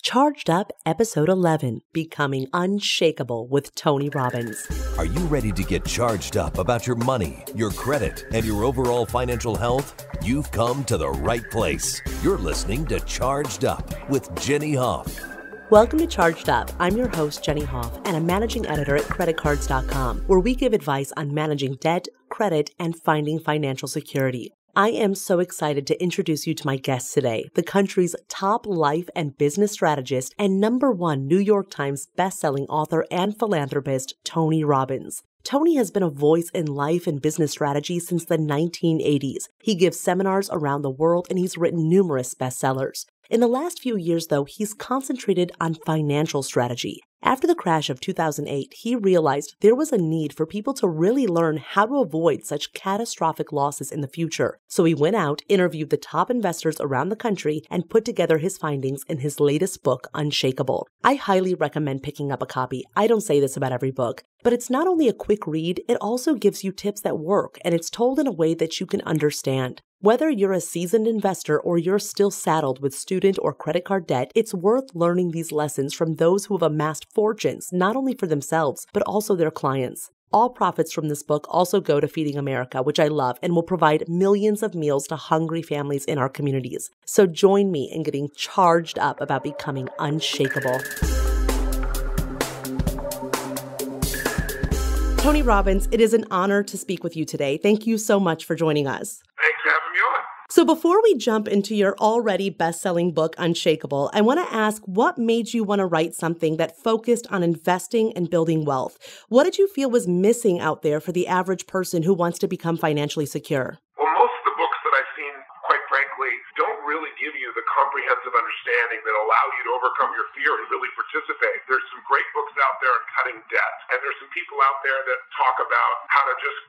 Charged Up, Episode 11, Becoming Unshakable with Tony Robbins. Are you ready to get charged up about your money, your credit, and your overall financial health? You've come to the right place. You're listening to Charged Up with Jenny Hoff. Welcome to Charged Up. I'm your host, Jenny Hoff, and I'm managing editor at CreditCards.com, where we give advice on managing debt, credit, and finding financial security. I am so excited to introduce you to my guest today, the country's top life and business strategist and #1 New York Times bestselling author and philanthropist, Tony Robbins. Tony has been a voice in life and business strategy since the 1980s. He gives seminars around the world and he's written numerous bestsellers. In the last few years, though, he's concentrated on financial strategy. After the crash of 2008, he realized there was a need for people to really learn how to avoid such catastrophic losses in the future. So he went out, interviewed the top investors around the country, and put together his findings in his latest book, Unshakeable. I highly recommend picking up a copy. I don't say this about every book, but it's not only a quick read, it also gives you tips that work, and it's told in a way that you can understand. Whether you're a seasoned investor or you're still saddled with student or credit card debt, it's worth learning these lessons from those who have amassed fortunes, not only for themselves, but also their clients. All profits from this book also go to Feeding America, which I love, and will provide millions of meals to hungry families in our communities. So join me in getting charged up about becoming unshakable. Tony Robbins, it is an honor to speak with you today. Thank you so much for joining us. Thanks for having me on. So before we jump into your already best-selling book, Unshakeable, I want to ask what made you want to write something that focused on investing and building wealth? What did you feel was missing out there for the average person who wants to become financially secure? Well, most of the books that I've seen, quite frankly, don't really give you the comprehensive understanding that allow you to overcome your fear and really participate. There's some great books out there on cutting debt, and there's some people out there that talk about how to just,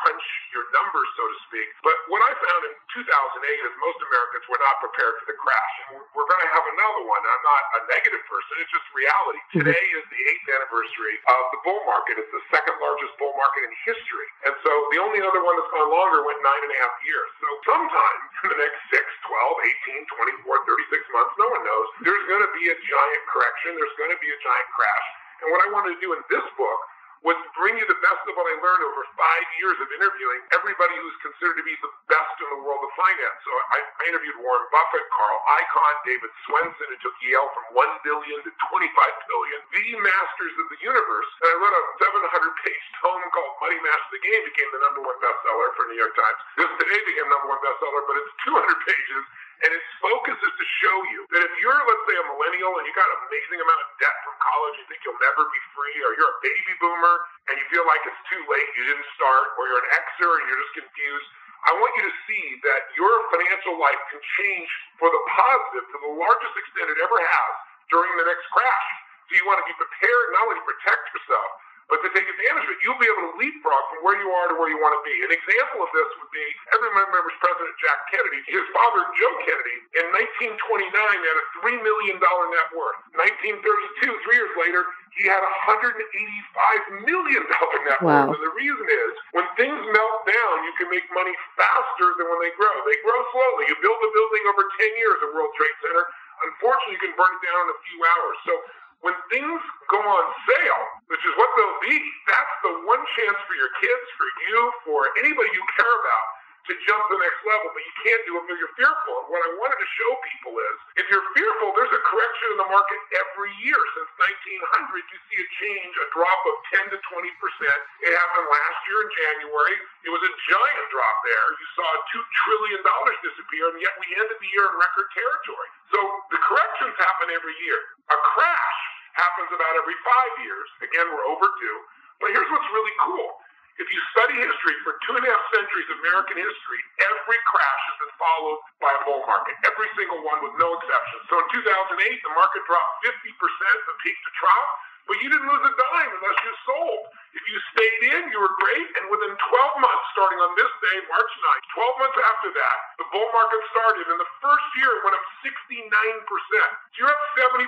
crunch your numbers, so to speak. But what I found in 2008 is most Americans were not prepared for the crash. And we're going to have another one. I'm not a negative person. It's just reality. Today is the 8th anniversary of the bull market. It's the second largest bull market in history. And so the only other one that's gone longer went 9.5 years. So sometime in the next 6, 12, 18, 24, 36 months, no one knows, there's going to be a giant correction. There's going to be a giant crash. And what I wanted to do in this book was bring you the best of what I learned over 5 years of interviewing everybody who's considered to be the best in the world of finance. So I interviewed Warren Buffett, Carl Icahn, David Swensen, who took Yale from $1 billion to $25 billion, the masters of the universe. And I wrote a 700-page tome called Money Master the Game, became the #1 bestseller for New York Times. This today became #1 bestseller, but it's 200 pages. And its focus is to show you that if you're, let's say, a millennial and you got an amazing amount of debt from college, you think you'll never be free, or you're a baby boomer and you feel like it's too late, you didn't start, or you're an Xer and you're just confused, I want you to see that your financial life can change for the positive to the largest extent it ever has during the next crash. So you want to be prepared not only to protect yourself, but to take advantage of it. You'll be able to leapfrog from where you are to where you want to be. An example of this would be, everyone remembers President Jack Kennedy. His father, Joe Kennedy, in 1929 had a $3 million net worth. 1932, 3 years later, he had a $185 million net worth. And the reason is, when things melt down, you can make money faster than when they grow. They grow slowly. You build a building over 10 years, a World Trade Center. Unfortunately, you can burn it down in a few hours. So when things go on sale, which is what they'll be, that's the one chance for your kids, for you, for anybody you care about to jump to the next level. But you can't do it if you're fearful. And what I wanted to show people is, if you're fearful, there's a correction in the market every year. Since 1900, you see a change, a drop of 10 to 20%. It happened last year in January. It was a giant drop there. You saw $2 trillion disappear, and yet we ended the year in record territory. So the corrections happen every year. A crash happens about every 5 years. Again, we're overdue. But here's what's really cool. If you study history for 2.5 centuries of American history, every crash has been followed by a bull market. Every single one with no exception. So in 2008, the market dropped 50% from peak to trough, but you didn't lose a dime unless you sold. If you stayed in, you were great, and within 12 months, starting on this day, March 9th, 12 months after that, the bull market started. In the first year, it went up 69%. So you're up 70%.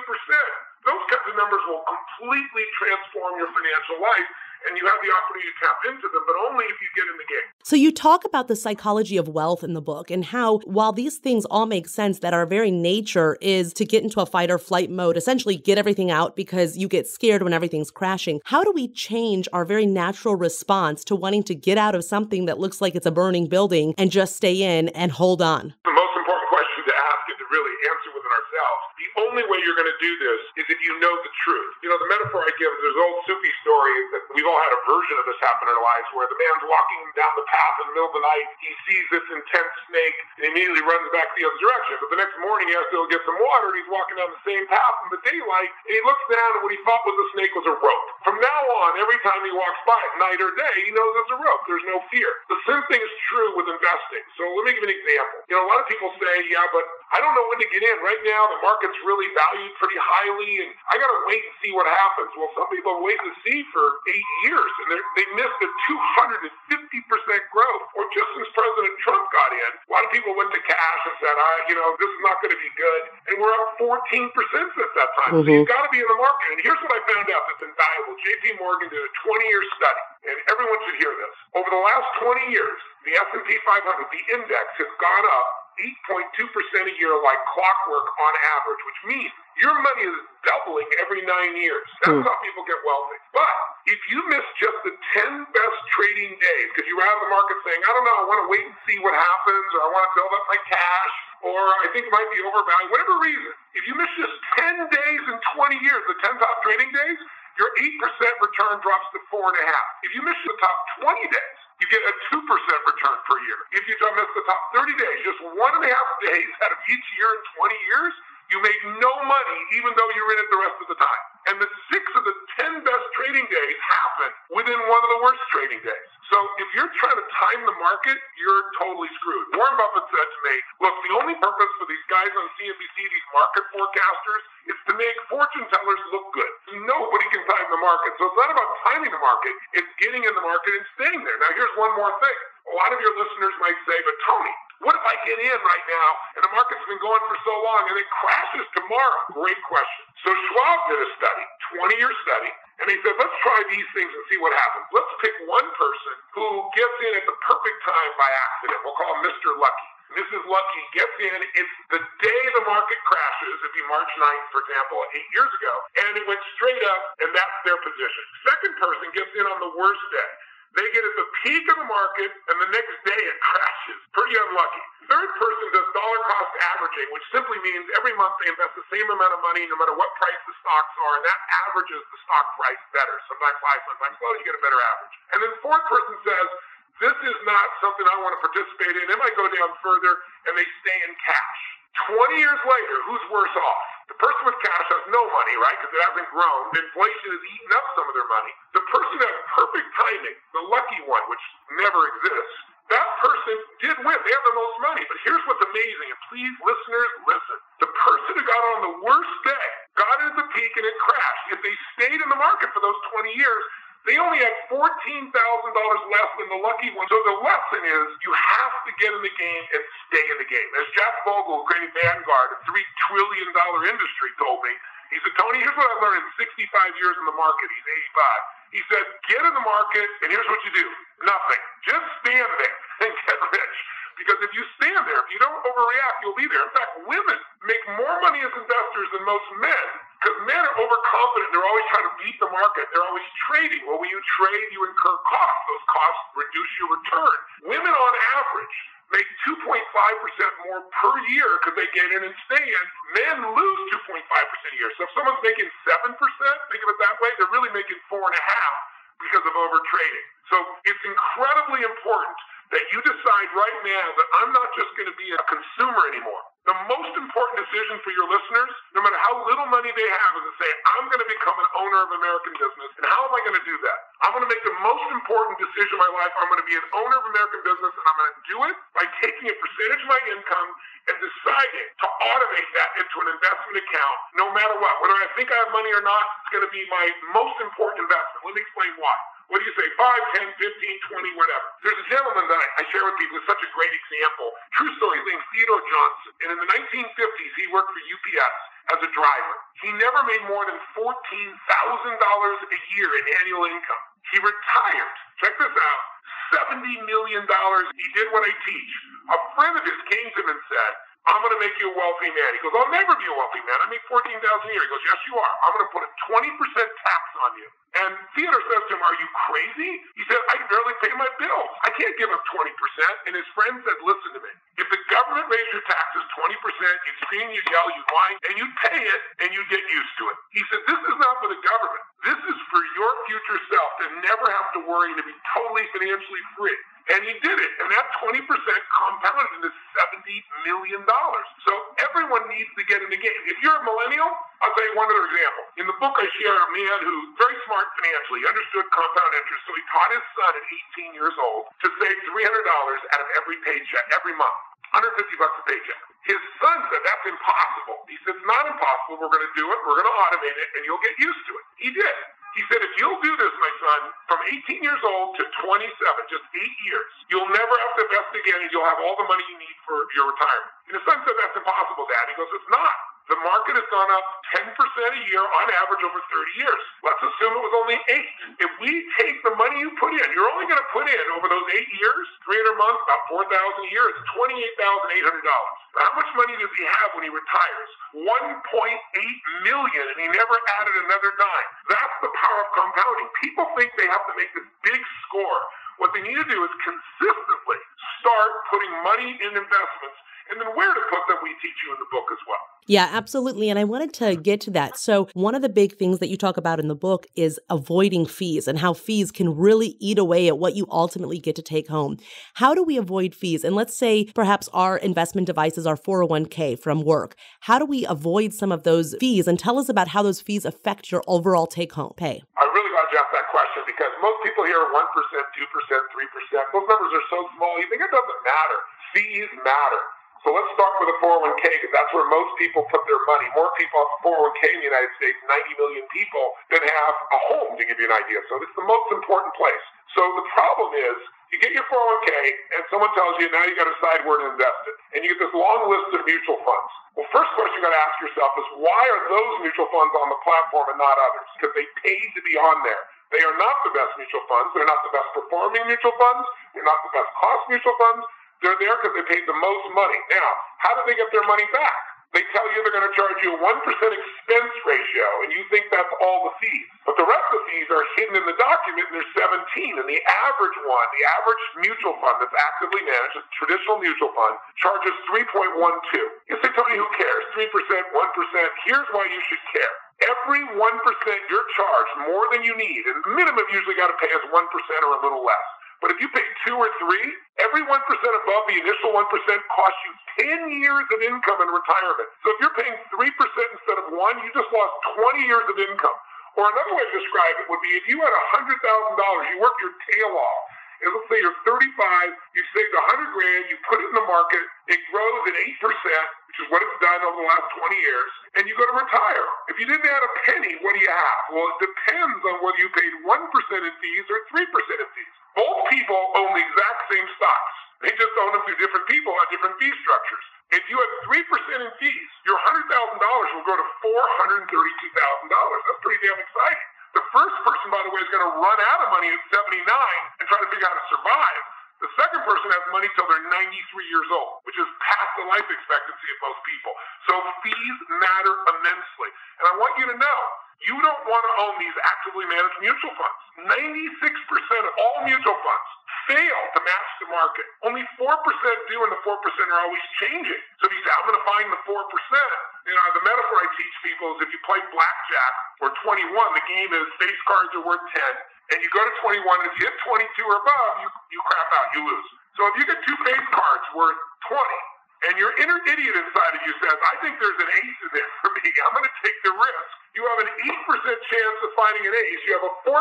Those kinds of numbers will completely transform your financial life. and you have the opportunity to tap into them, but only if you get in the game. So you talk about the psychology of wealth in the book and how, while these things all make sense, that our very nature is to get into a fight or flight mode, essentially get everything out because you get scared when everything's crashing. How do we change our very natural response to wanting to get out of something that looks like it's a burning building and just stay in and hold on? The most important question to ask and to really answer within ourselves. The only way you're going to do this is if you know the truth. You know, the metaphor I give, there's an old Sufi story that we've all had a version of this happen in our lives, where the man's walking down the path in the middle of the night, he sees this intense snake, and he immediately runs back the other direction. But the next morning he has to go get some water, and he's walking down the same path in the daylight, and he looks down, and what he thought was a snake was a rope. From now on, every time he walks by at night or day, he knows it's a rope. There's no fear. The same thing is true with investing. So let me give an example. You know, a lot of people say, yeah, but I don't know when to get in. Right now, the market's really valued pretty highly, and I got to wait and see what happens. Well, some people have waited to see for 8 years, and they missed a 250% growth. Or just since President Trump got in, a lot of people went to cash and said, this is not going to be good. And we're up 14% since that time. So you've got to be in the market. And here's what I found out that's invaluable. JP Morgan did a 20-year study, and everyone should hear this. Over the last 20 years, the S&P 500, the index, has gone up 8.2% a year like clockwork on average, which means your money is doubling every 9 years. That's how people get wealthy. But if you miss just the 10 best trading days, because you're out of the market saying, I don't know, I want to wait and see what happens, or I want to build up my cash, or I think it might be overvalued, whatever reason, if you miss just 10 days in 20 years, the 10 top trading days, your 8% return drops to 4.5%. If you miss the top 20 days, you get a 2% return per year. If you don't miss the top 30 days, just 1.5 days out of each year in 20 years, you make no money, even though you're in it the rest of the time. And the 6 of the 10 best trading days happen within one of the worst trading days. So if you're trying to time the market, you're totally screwed. Warren Buffett said to me, look, the only purpose for these guys on CNBC, these market forecasters, is to make fortune tellers look good. Nobody can time the market. So it's not about timing the market, it's getting in the market and staying there. Now here's one more thing. A lot of your listeners might say, but Tony, what if I get in right now and the market's been going for so long and it crashes tomorrow? Great question. So Schwab did a study, 20-year study, and he said, let's try these things and see what happens. Let's pick one person who gets in at the perfect time by accident. We'll call him Mr. Lucky. Mrs. Lucky gets in, it's the day the market crashes, it'd be March 9th, for example, 8 years ago, and it went straight up, and that's their position. Second person gets in on the worst day. They get at the peak of the market, and the next day it crashes. Pretty unlucky. Third person does dollar cost averaging, which simply means every month they invest the same amount of money no matter what price the stocks are, and that averages the stock price better. Sometimes high, sometimes low, you get a better average. And then fourth person says, this is not something I want to participate in. It might go down further, and they stay in cash. 20 years later, who's worse off? The person with cash has no money, right, because it hasn't grown. Inflation has eaten up some of their money. The person that has perfect timing, the lucky one, which never exists, that person did win. They have the most money. But here's what's amazing, and please, listeners, listen. The person who got on the worst day got into the peak and it crashed. If they stayed in the market for those 20 years, they only had $14,000 less than the lucky one. So the lesson is you have to get in the game and stay in the game. As Jack Bogle, who created Vanguard, a $3 trillion industry, told me, he said, Tony, here's what I've learned in 65 years in the market. He's 85. He said, get in the market, and here's what you do. Nothing. Just stand there and get rich. Because if you stand there, if you don't overreact, you'll be there. In fact, women make more money as investors than most men because men are overconfident. They're always trying to beat the market. They're always trading. Well, when you trade, you incur costs. Those costs reduce your return. Women, on average, make 2.5% more per year because they get in and stay in. Men lose 2.5% a year. So if someone's making 7%, think of it that way, they're really making 4.5% because of overtrading. So it's incredibly important that you decide right now that I'm not just going to be a consumer anymore. The most important decision for your listeners, no matter how little money they have, is to say, I'm going to become an owner of American business. And how am I going to do that? I'm going to make the most important decision in my life. I'm going to be an owner of American business, and I'm going to do it by taking a percentage of my income and deciding to automate that into an investment account no matter what. Whether I think I have money or not, it's going to be my most important investment. Let me explain why. What do you say, 5, 10, 15, 20, whatever? There's a gentleman that I share with people who's such a great example. True story, his name's Theodore Johnson. And in the 1950s, he worked for UPS as a driver. He never made more than $14,000 a year in annual income. He retired. Check this out. $70 million. He did what I teach. A friend of his came to him and said, I'm going to make you a wealthy man. He goes, I'll never be a wealthy man. I make $14,000 a year. He goes, yes, you are. I'm going to put a 20% tax on you. And Theodore says to him, are you crazy? He said, I barely pay my bills. I can't give up 20%. And his friend said, listen to me. If the government raised your taxes 20%, you'd scream, you'd yell, you'd whine, and you'd pay it, and you'd get used to it. He said, this is not for the government. This is for your future self to never have to worry, to be totally financially free. And he did it. And that 20% compounded into $70 million. So everyone needs to get in the game. If you're a millennial, I'll tell you one other example. In the book, I share a man who's very smart financially. He understood compound interest. So he taught his son at 18 years old to save $300 out of every paycheck, every month. $150 a paycheck. His son said, that's impossible. He said, it's not impossible. We're going to do it. We're going to automate it, and you'll get used to it. He did. He said, if you'll do this, my son, from 18 years old to 27, just 8 years, you'll never have to invest again, and you'll have all the money you need for your retirement. And his son said, that's impossible, Dad. He goes, it's not. The market has gone up 10% a year on average over 30 years. Let's assume it was only 8. If we take the money you put in, you're only going to put in over those 8 years, 300 months, about $4,000 a year, it's $28,800. How much money does he have when he retires? $1.8 million, and he never added another dime. That's the power of compounding. People think they have to make this big score. What they need to do is consistently start putting money in investments, and then where to put them we teach you in the book as well. Yeah, absolutely. And I wanted to get to that. So one of the big things that you talk about in the book is avoiding fees and how fees can really eat away at what you ultimately get to take home. How do we avoid fees? And let's say perhaps our investment devices are 401k from work. How do we avoid some of those fees? And tell us about how those fees affect your overall take-home pay. I really got to ask that question because most people hear 1%, 2%, 3%. Those numbers are so small, you think it doesn't matter. Fees matter. So let's start with a 401k because that's where most people put their money. More people have a 401k in the United States, 90 million people, than have a home, to give you an idea. So it's the most important place. So the problem is you get your 401k and someone tells you now you got to decide where to invest it. And you get this long list of mutual funds. Well, first question you got to ask yourself is why are those mutual funds on the platform and not others? Because they paid to be on there. They are not the best mutual funds. They're not the best performing mutual funds. They're not the best cost mutual funds. They're there because they paid the most money. Now, how do they get their money back? They tell you they're going to charge you a 1% expense ratio, and you think that's all the fees. But the rest of the fees are hidden in the document, and there's 17. And the average one, the average mutual fund that's actively managed, a traditional mutual fund, charges 3.12. You say, Tony, who cares? 3%, 1%. Here's why you should care. Every 1% you're charged more than you need, and the minimum usually got to pay is 1% or a little less. But if you pay 2 or 3, every 1% above the initial 1% costs you 10 years of income in retirement. So if you're paying 3% instead of 1, you just lost 20 years of income. Or another way to describe it would be if you had $100,000, you work your tail off. And let's say you're 35, you saved $100,000, you put it in the market, it grows at 8%, which is what it's done over the last 20 years, and you go to retire. If you didn't add a penny, what do you have? Well, it depends on whether you paid 1% in fees or 3% in fees. Both people own the exact same stocks. They just own them through different people at different fee structures. If you have 3% in fees, your $100,000 will go to $432,000. That's pretty damn exciting. The first person, by the way, is going to run out of money at 79 and try to figure out how to survive. The second person has money till they're 93 years old, which is past the life expectancy of most people. So fees matter immensely. And I want you to know, you don't want to own these actively managed mutual funds. 96% of all mutual funds fail to match the market. Only 4% do, and the 4% are always changing. So if you say, I'm going to find the 4%, the metaphor I teach people is if you play blackjack or 21, the game is face cards are worth 10, and you go to 21, and if you hit 22 or above, you crap out, you lose. So if you get 2 face cards worth 20, and your inner idiot inside of you says, I think there's an ace in there for me, I'm going to take the risk. You have an 8% chance of finding an ace. You have a 4%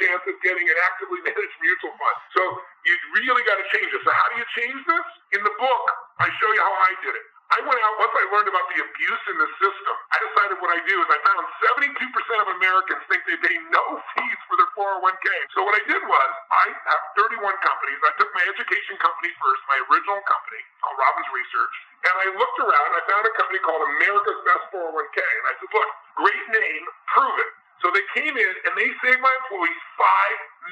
chance of getting an actively managed mutual fund. So you really got to change it. So how do you change this? In the book, I show you how I did it. I went out, once I learned about the abuse in the system, I decided what I do is I found 72% of Americans think they pay no fees for their 401k. So what I did was, I have 31 companies. I took my education company first, my original company, called Robbins Research, and I looked around, I found a company called America's Best 401k, and I said, look, great name, prove it. So So they came in and they saved my employees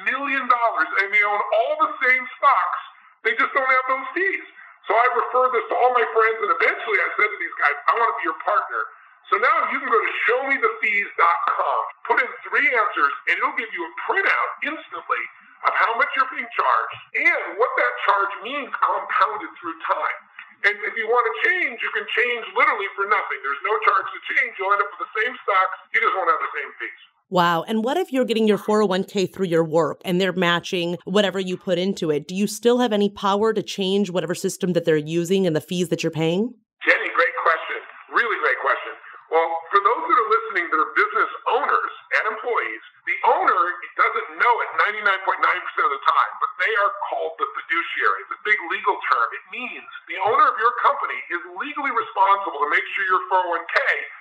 $5 million, and they own all the same stocks. They just don't have those fees. So I referred this to all my friends, and eventually I said to these guys, I want to be your partner. So now you can go to showmethefees.com, put in 3 answers, and it'll give you a printout instantly of how much you're being charged and what that charge means compounded through time. And if you want to change, you can change literally for nothing. There's no charge to change. You'll end up with the same stocks. You just won't have the same fees. Wow. And what if you're getting your 401k through your work and they're matching whatever you put into it? Do you still have any power to change whatever system that they're using and the fees that you're paying? Jenny, great question. Really great question. Well, for those that are listening that are business owners and employees, the owner doesn't know it 99.9% of the time, but they are called the fiduciary. It's a big legal term. It means the owner of your company is legally responsible to make sure your 401k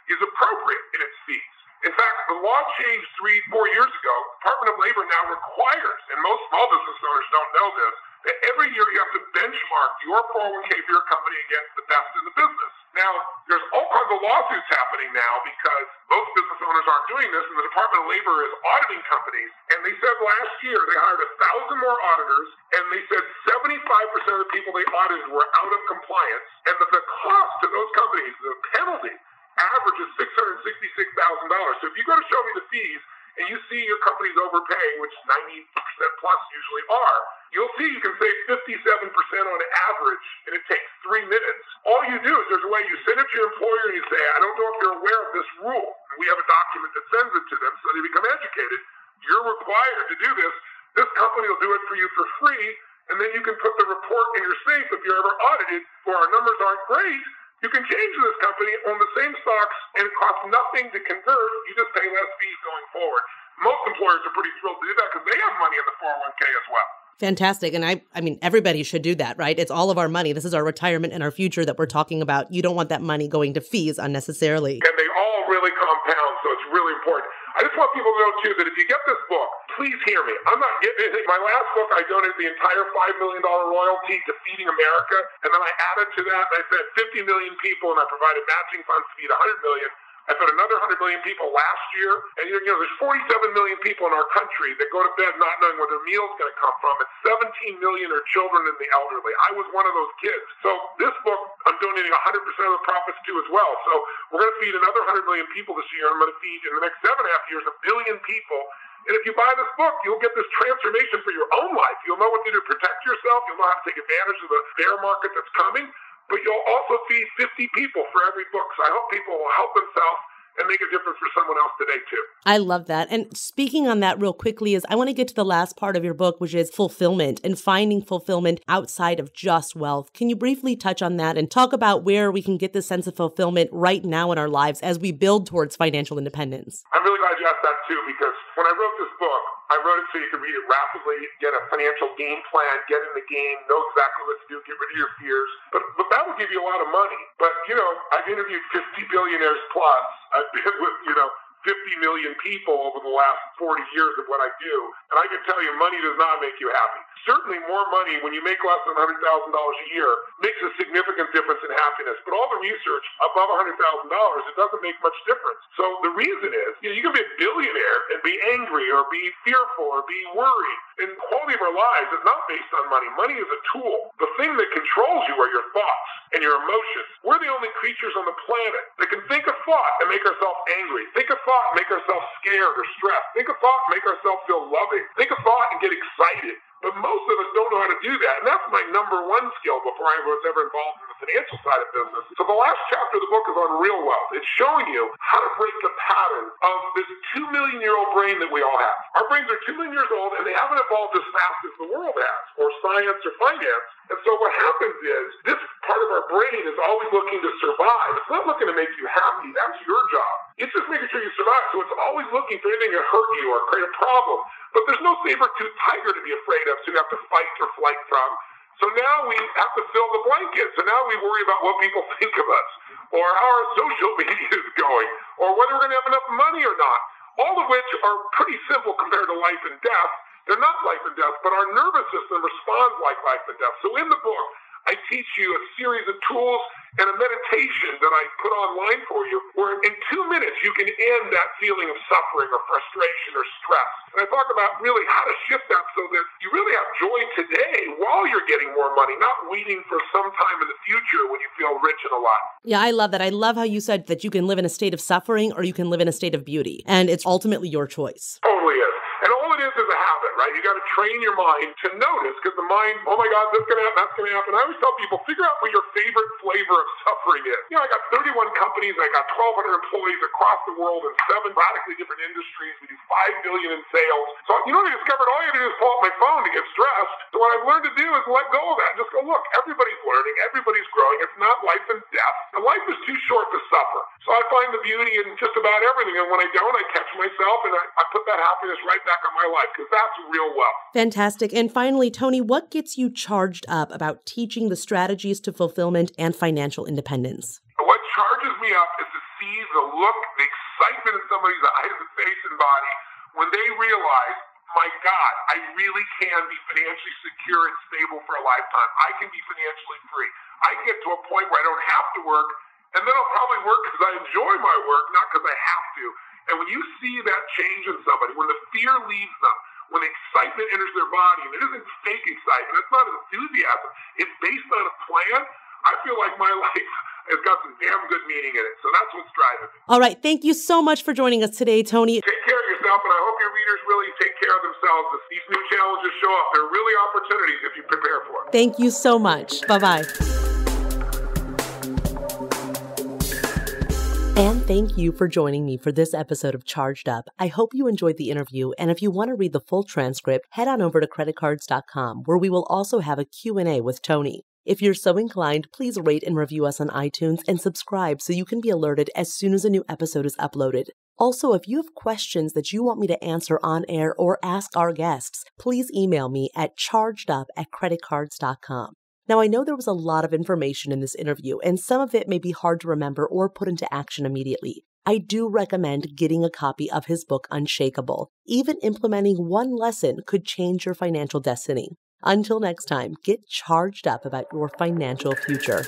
is appropriate in its fees. In fact, the law changed 3-4 years ago. The Department of Labor now requires, and most small business owners don't know this, that every year you have to benchmark your 401k for your company against the best in the business. Now, there's all kinds of lawsuits happening now because most business owners aren't doing this, and the Department of Labor is auditing companies. And they said last year they hired 1,000 more auditors, and they said 75% of the people they audited were out of compliance, and that the cost to those companies, the penalty, average is $666,000. So if you go to Show Me the Fees and you see your company's overpaying, which 90% plus usually are, you'll see you can save 57% on average, and it takes 3 minutes. All you do is there's a way you send it to your employer and you say, I don't know if you're aware of this rule. And we have a document that sends it to them so they become educated. You're required to do this. This company will do it for you for free, and then you can put the report in your safe if you're ever audited or our numbers aren't great. You can change this company on the same stocks, and it costs nothing to convert. You just pay less fees going forward. Most employers are pretty thrilled to do that because they have money in the 401k as well. Fantastic. And I mean, everybody should do that, right? It's all of our money. This is our retirement and our future that we're talking about. You don't want that money going to fees unnecessarily. And they all really compound, so it's really important. I just want people to know, too, that if you get this book, please hear me. I'm not getting anything. My last book, I donated the entire $5 million royalty to Feeding America, and then I added to that, and I fed 50 million people, and I provided matching funds to feed 100 million. I fed another 100 million people last year, and there's 47 million people in our country that go to bed not knowing where their meal's going to come from, and 17 million are children and the elderly. I was one of those kids. So this book, I'm donating 100% of the profits to as well. So we're going to feed another 100 million people this year, and I'm going to feed, in the next 7.5 years, 1 billion people. And if you buy this book, you'll get this transformation for your own life. You'll know what to do to protect yourself. You'll know how to take advantage of the bear market that's coming. But you'll also feed 50 people for every book. So I hope people will help themselves and make a difference for someone else today, too. I love that. And speaking on that real quickly is I want to get to the last part of your book, which is fulfillment and finding fulfillment outside of just wealth. Can you briefly touch on that and talk about where we can get this sense of fulfillment right now in our lives as we build towards financial independence? I'm really glad you asked that, too, because when I wrote this book, I wrote it so you could read it rapidly, get a financial game plan, get in the game, know exactly what to do, get rid of your fears. But that will give you a lot of money. But, I've interviewed 50 billionaires plus. I've been with, 50 million people over the last 40 years of what I do. And I can tell you, money does not make you happy. Certainly more money when you make less than $100,000 a year makes a significant difference in happiness. But all the research above $100,000, it doesn't make much difference. So the reason is, you can be a billionaire and be angry or be fearful or be worried. And the quality of our lives is not based on money. Money is a tool. The thing that controls you are your thoughts and your emotions. We're the only creatures on the planet that can think a thought and make ourselves angry. Think a thought and make ourselves scared or stressed. Think a thought and make ourselves feel loving. Think a thought and get excited. But most of us don't know how to do that. And that's my number one skill before I was ever involved in the financial side of business. So the last chapter of the book is on real wealth. It's showing you how to break the pattern of this 2 million-year-old brain that we all have. Our brains are 2 million years old, and they haven't evolved as fast as the world has, or science or finance. And so what happens is this part of our brain is always looking to survive. It's not looking to make you happy. That's your job. It's just making sure you survive. So it's always looking for anything to hurt you or create a problem. But there's no saber-toothed tiger to be afraid of, so you have to fight or flight from. So now we have to fill the blanket. So now we worry about what people think of us, or how our social media is going, or whether we're going to have enough money or not. All of which are pretty simple compared to life and death. They're not life and death, but our nervous system responds like life and death. So in the book, I teach you a series of tools and a meditation that I put online for you, where in 2 minutes you can end that feeling of suffering or frustration or stress. And I talk about really how to shift that so that you really have joy today while you're getting more money, not waiting for some time in the future when you feel rich and alive. Yeah, I love that. I love how you said that you can live in a state of suffering or you can live in a state of beauty. And it's ultimately your choice. Totally is. And all it is a habit, right? You got to train your mind to notice, because the mind, oh my God, this is going to happen, that's going to happen. I always tell people, figure out what your favorite flavor of suffering is. You know, I got 31 companies, I got 1,200 employees across the world in 7 radically different industries. We do $5 billion in sales. So, you know what I discovered? All you have to do is pull out my phone to get stressed. So what I've learned to do is let go of that. Just go, look, everybody's learning, everybody's growing. It's not life and death. And life is too short to suffer. So I find the beauty in just about everything. And when I don't, I catch myself and I put that happiness right back on my life, because that's real wealth. Fantastic. And finally, Tony, what gets you charged up about teaching the strategies to fulfillment and financial independence? What charges me up is to see the look, the excitement in somebody's eyes and face and body when they realize, my God, I really can be financially secure and stable for a lifetime. I can be financially free. I can get to a point where I don't have to work, and then I'll probably work because I enjoy my work, not because I have to. And when you see that change in somebody, when the fear leaves them, when excitement enters their body, and it isn't fake excitement, it's not enthusiasm, it's based on a plan, I feel like my life has got some damn good meaning in it. So that's what's driving me. All right. Thank you so much for joining us today, Tony. Take care of yourself, and I hope your readers really take care of themselves as these new challenges show up. They're really opportunities if you prepare for them. Thank you so much. Bye-bye. And thank you for joining me for this episode of Charged Up. I hope you enjoyed the interview, and if you want to read the full transcript, head on over to CreditCards.com, where we will also have a Q&A with Tony. If you're so inclined, please rate and review us on iTunes and subscribe so you can be alerted as soon as a new episode is uploaded. Also, if you have questions that you want me to answer on air or ask our guests, please email me at chargedup@CreditCards.com. Now, I know there was a lot of information in this interview, and some of it may be hard to remember or put into action immediately. I do recommend getting a copy of his book, Unshakeable. Even implementing one lesson could change your financial destiny. Until next time, get charged up about your financial future.